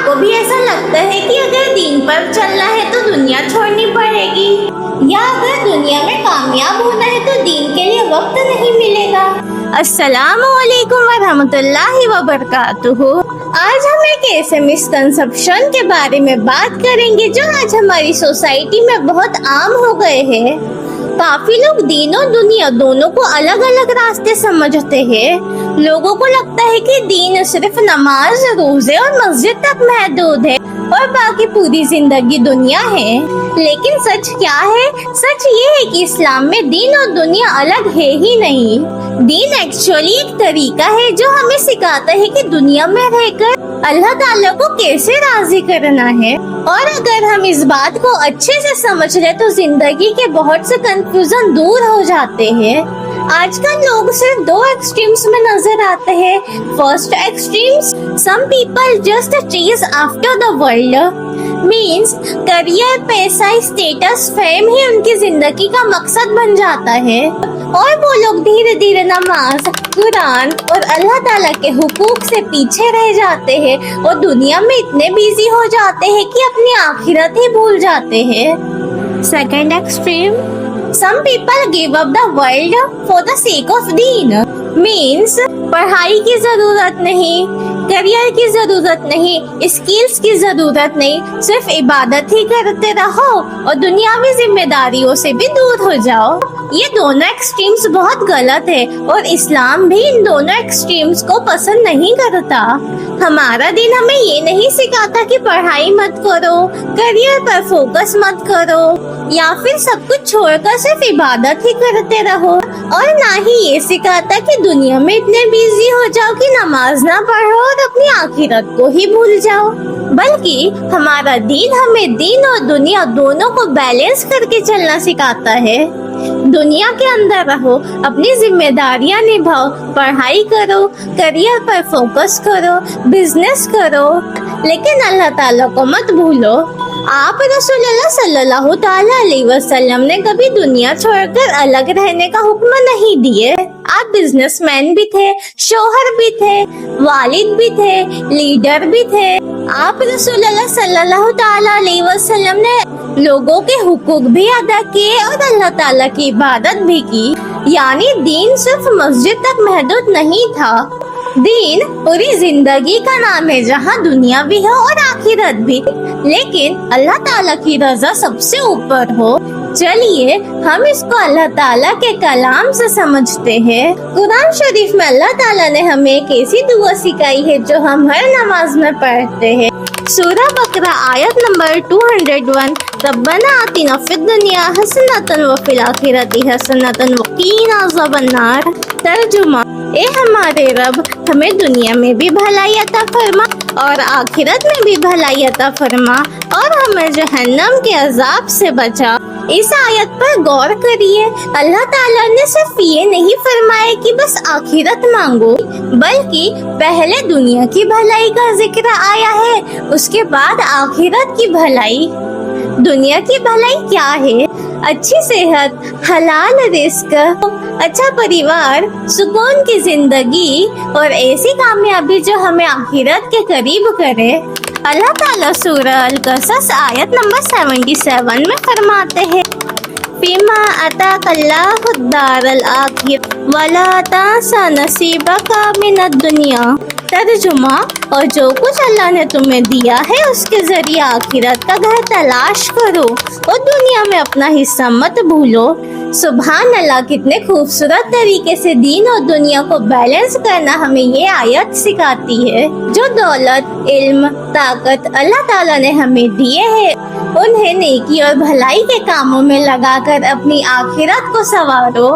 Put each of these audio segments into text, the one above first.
आपको भी ऐसा लगता है कि अगर दीन पर चलना है तो दुनिया छोड़नी पड़ेगी, या अगर दुनिया में कामयाब होना है तो दीन के लिए वक्त नहीं मिलेगा? अस्सलामु अलैकुम वरहमतुल्लाहि वबरकातुहू। आज हम एक ऐसे मिसकंसेप्शन के बारे में बात करेंगे जो आज हमारी सोसाइटी में बहुत आम हो गए हैं। काफी लोग दीन और दुनिया दोनों को अलग अलग रास्ते समझते हैं। लोगों को लगता है कि दीन सिर्फ नमाज, रोजे और मस्जिद तक महदूद है और बाकी पूरी जिंदगी दुनिया है। लेकिन सच क्या है? सच ये है कि इस्लाम में दीन और दुनिया अलग है ही नहीं। दीन एक्चुअली एक तरीका है जो हमें सिखाता है कि दुनिया में रहकर अल्लाह ताला को कैसे राजी करना है। और अगर हम इस बात को अच्छे से समझ ले तो जिंदगी के बहुत से कंफ्यूजन दूर हो जाते हैं। आजकल लोग सिर्फ दो एक्सट्रीम्स में नजर आते हैं। First extremes, some people just chase after the world, means career, पैसा, स्टेटस, फेम ही उनकी जिंदगी का मकसद बन जाता है। और वो लोग धीरे धीरे नमाज, कुरान और अल्लाह ताला के हुकूक से पीछे रह जाते हैं और दुनिया में इतने बिजी हो जाते हैं कि अपनी आखिरत ही भूल जाते हैं। Second extreme, some people give up the world for the sake of deen, means पढ़ाई की जरूरत नहीं, करियर की जरूरत नहीं, स्किल्स की जरूरत नहीं, सिर्फ इबादत ही करते रहो और दुनियावी जिम्मेदारियों से भी दूर हो जाओ। ये दोनों एक्सट्रीम्स बहुत गलत है और इस्लाम भी इन दोनों एक्सट्रीम्स को पसंद नहीं करता। हमारा दिन हमें ये नहीं सिखाता कि पढ़ाई मत करो, करियर पर फोकस मत करो या फिर सब कुछ छोड़कर सिर्फ इबादत ही करते रहो, और ना ही ये सिखाता कि दुनिया में इतने बिजी हो जाओ कि नमाज ना पढ़ो और अपनी आखिरत को ही भूल जाओ। बल्कि हमारा दीन हमें दीन और दुनिया दोनों को बैलेंस करके चलना सिखाता है। दुनिया के अंदर रहो, अपनी जिम्मेदारियां निभाओ, पढ़ाई करो, करियर पर फोकस करो, बिजनेस करो, लेकिन अल्लाह ताला को मत भूलो। आप रसूलुल्लाह सल्लल्लाहु ताला अलैहि वसल्लम ने कभी दुनिया छोड़कर अलग रहने का हुक्म नहीं दिए। आप बिजनेसमैन भी थे, शोहर भी थे, वालिद भी थे, लीडर भी थे। आप रसूलुल्लाह सल्लल्लाहु ताला अलैहि वसल्लम ने लोगों के हुकूक भी अदा किए और अल्लाह ताला की इबादत भी की। यानी दीन सिर्फ मस्जिद तक महदूद नहीं था। दीन पूरी जिंदगी का नाम है जहाँ दुनिया भी है और आखिरत भी, लेकिन अल्लाह ताला की रजा सबसे ऊपर हो। चलिए हम इसको अल्लाह ताला के कलाम से समझते हैं। कुरान शरीफ में अल्लाह ताला ने हमें एक ऐसी दुआ सिखाई है जो हम हर नमाज में पढ़ते हैं। सूरह बकरा आयत नंबर 201, रब्बना आतिना फिद दुनिया हसनतन व फिल आखिरति हसनतन व कीना अज़ाबन्नार। तर्जुमा, ए हमारे रब, हमें दुनिया में भी भलाई अता फरमा और आखिरत में भी भलाई अता फरमा और हमें जहन्नम के अजाब से बचा। इस आयत पर गौर करिए। अल्लाह ताला ने सिर्फ ये नहीं फरमाया कि बस आखिरत मांगो, बल्कि पहले दुनिया की भलाई का जिक्र आया है, उसके बाद आखिरत की भलाई। दुनिया की भलाई क्या है? अच्छी सेहत, हलाल रिस्क, अच्छा परिवार, सुकून की जिंदगी और ऐसी कामयाबी जो हमें आखिरत के करीब करे। अल्लाह ताला सूरह अल-कसस आयत नंबर 77 में फरमाते हैं, फीमा अताकल्लाहु दारल आखिर वला तांसा नसीबका मिनद दुनिया। तर्जुमा, और जो कुछ अल्लाह ने तुम्हें दिया है उसके जरिए आखिरत का घर तलाश करो और दुनिया में अपना हिस्सा मत भूलो। सुभान अल्लाह, कितने खूबसूरत तरीके से दीन और दुनिया को बैलेंस करना हमें ये आयत सिखाती है। जो दौलत, इल्म, ताकत अल्लाह ताला ने हमें दिए हैं, उन्हें नेकी और भलाई के कामों में लगाकर अपनी आखिरत को संवारो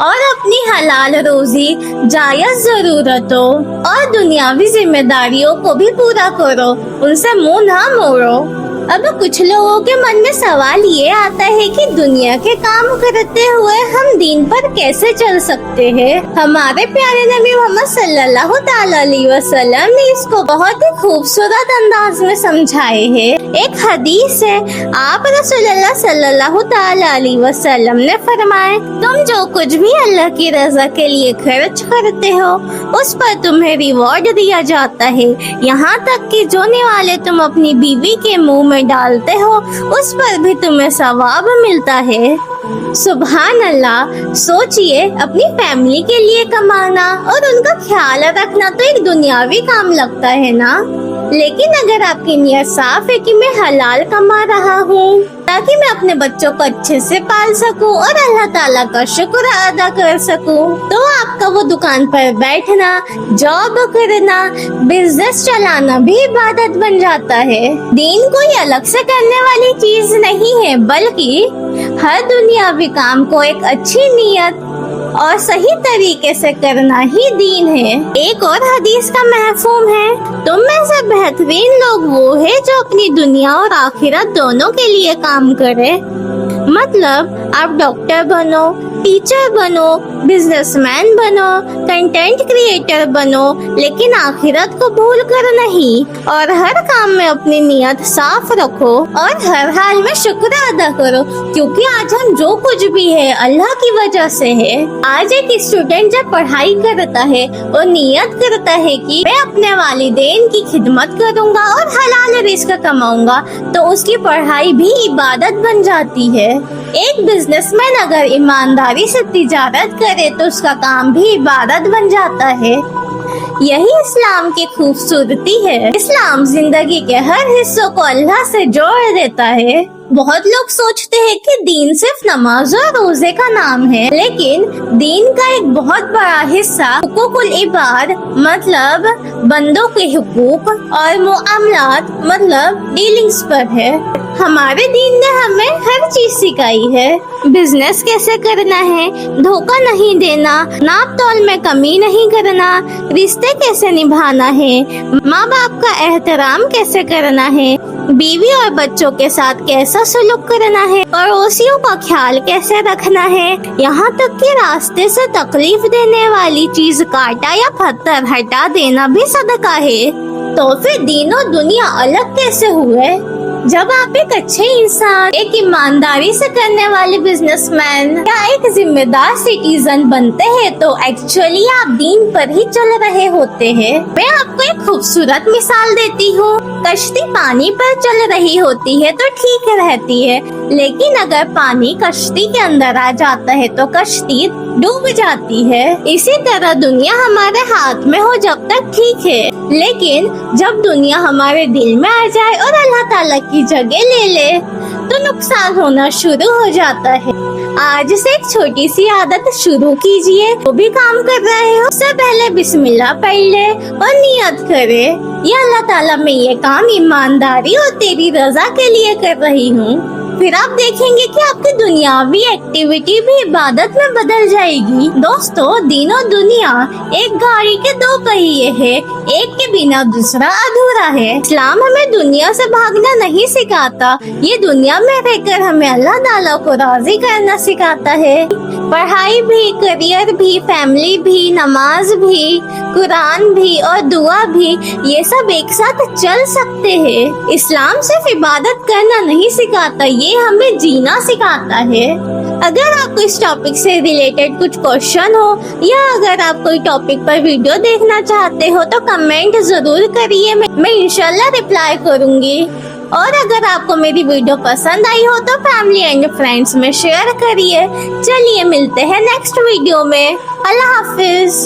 और अपनी हलाल रोजी, जायज जरूरतों और दुनियावी जिम्मेदारियों को भी पूरा करो। उनसे मुंह ना मोड़ो। अब कुछ लोगों के मन में सवाल ये आता है कि दुनिया के काम करते हुए हम दीन पर कैसे चल सकते हैं। हमारे प्यारे नबी मोहम्मद सल्लल्लाहु ताला अलैहि वसल्लम ने इसको बहुत ही खूबसूरत अंदाज में समझाए है। एक हदीस है, आप रसूलुल्लाह सल्लल्लाहु ताला अलैहि वसल्लम ने फरमाए, तुम जो कुछ भी अल्लाह की रजा के लिए खर्च करते हो उस पर तुम्हें रिवॉर्ड दिया जाता है, यहाँ तक कि जो निवाले तुम अपनी बीवी के मुंह में डालते हो उस पर भी तुम्हें सवाब मिलता है। सुभान अल्लाह। सोचिए, अपनी फैमिली के लिए कमाना और उनका ख्याल रखना तो एक दुनियावी काम लगता है ना, लेकिन अगर आपकी नियत साफ है कि मैं हलाल कमा रहा हूँ ताकि मैं अपने बच्चों को अच्छे से पाल सकूं और अल्लाह ताला का शुक्र अदा कर सकूं, तो आपका वो दुकान पर बैठना, जॉब करना, बिजनेस चलाना भी इबादत बन जाता है। दीन कोई अलग से करने वाली चीज नहीं है, बल्कि हर दुनियावी काम को एक अच्छी नियत और सही तरीके से करना ही दीन है। एक और हदीस का महफूम है, तुम में से बेहतरीन लोग वो है जो अपनी दुनिया और आखिरत दोनों के लिए काम करे। मतलब आप डॉक्टर बनो, टीचर बनो, बिजनेसमैन बनो, कंटेंट क्रिएटर बनो, लेकिन आखिरत को भूल कर नहीं। और हर काम में अपनी नियत साफ रखो और हर हाल में शुक्र अदा करो, क्योंकि आज हम जो कुछ भी है अल्लाह की वजह से है। आज एक स्टूडेंट जब पढ़ाई करता है और नियत करता है कि मैं अपने वालिदैन की खिदमत करूंगा और हलाल रिस्क कमाऊंगा, तो उसकी पढ़ाई भी इबादत बन जाती है। एक बिजनेसमैन अगर ईमानदारी से तिजारत करे तो उसका काम भी इबादत बन जाता है। यही इस्लाम की खूबसूरती है। इस्लाम जिंदगी के हर हिस्सों को अल्लाह से जोड़ देता है। बहुत लोग सोचते हैं कि दीन सिर्फ नमाज और रोजे का नाम है, लेकिन दीन का एक बहुत बड़ा हिस्सा हुकूकुल इबाद मतलब बंदों के हुकूक और मुआमलात मतलब डीलिंग्स पर है। हमारे दीन ने हमें हर चीज सिखाई है। बिजनेस कैसे करना है, धोखा नहीं देना, नाप तोल में कमी नहीं करना, रिश्ते कैसे निभाना है, माँ बाप का एहतराम कैसे करना है, बीवी और बच्चों के साथ कैसा सलूक करना है, पड़ोसियों का ख्याल कैसे रखना है, यहाँ तक कि रास्ते से तकलीफ देने वाली चीज काटा या पत्थर हटा देना भी सदका है। तो फिर दीन और दुनिया अलग कैसे हुए? जब आप एक अच्छे इंसान, एक ईमानदारी से करने वाले बिजनेसमैन या एक जिम्मेदार सिटीजन बनते हैं, तो एक्चुअली आप दीन पर ही चल रहे होते हैं। मैं आपको एक खूबसूरत मिसाल देती हूँ। कश्ती पानी पर चल रही होती है तो ठीक रहती है, लेकिन अगर पानी कश्ती के अंदर आ जाता है तो कश्ती डूब जाती है। इसी तरह दुनिया हमारे हाथ में हो जब तक ठीक है, लेकिन जब दुनिया हमारे दिल में आ जाए और अल्लाह ताला की जगह ले ले तो नुकसान होना शुरू हो जाता है। आज से एक छोटी सी आदत शुरू कीजिए। वो भी काम कर रहे हो, उससे पहले बिस्मिल्लाह पढ़ ले और नियत करे, या अल्लाह ताला मैं ये काम ईमानदारी और तेरी रजा के लिए कर रही हूँ। फिर आप देखेंगे कि आपकी दुनियावी एक्टिविटी भी इबादत में बदल जाएगी। दोस्तों, दीन और दुनिया एक गाड़ी के दो पहिए हैं, एक के बिना दूसरा अधूरा है। इस्लाम हमें दुनिया से भागना नहीं सिखाता, ये दुनिया में रहकर हमें अल्लाह ताला को राजी करना सिखाता है। पढ़ाई भी, करियर भी, फैमिली भी, नमाज भी, कुरान भी और दुआ भी, ये सब एक साथ चल सकते हैं। इस्लाम सिर्फ इबादत करना नहीं सिखाता, ये हमें जीना सिखाता है। अगर आपको इस टॉपिक से रिलेटेड कुछ क्वेश्चन हो या अगर आप कोई टॉपिक पर वीडियो देखना चाहते हो तो कमेंट जरूर करिए, मैं इंशाल्लाह रिप्लाई करूंगी। और अगर आपको मेरी वीडियो पसंद आई हो तो फैमिली एंड फ्रेंड्स में शेयर करिए। चलिए मिलते हैं नेक्स्ट वीडियो में। अल्लाह हाफिज।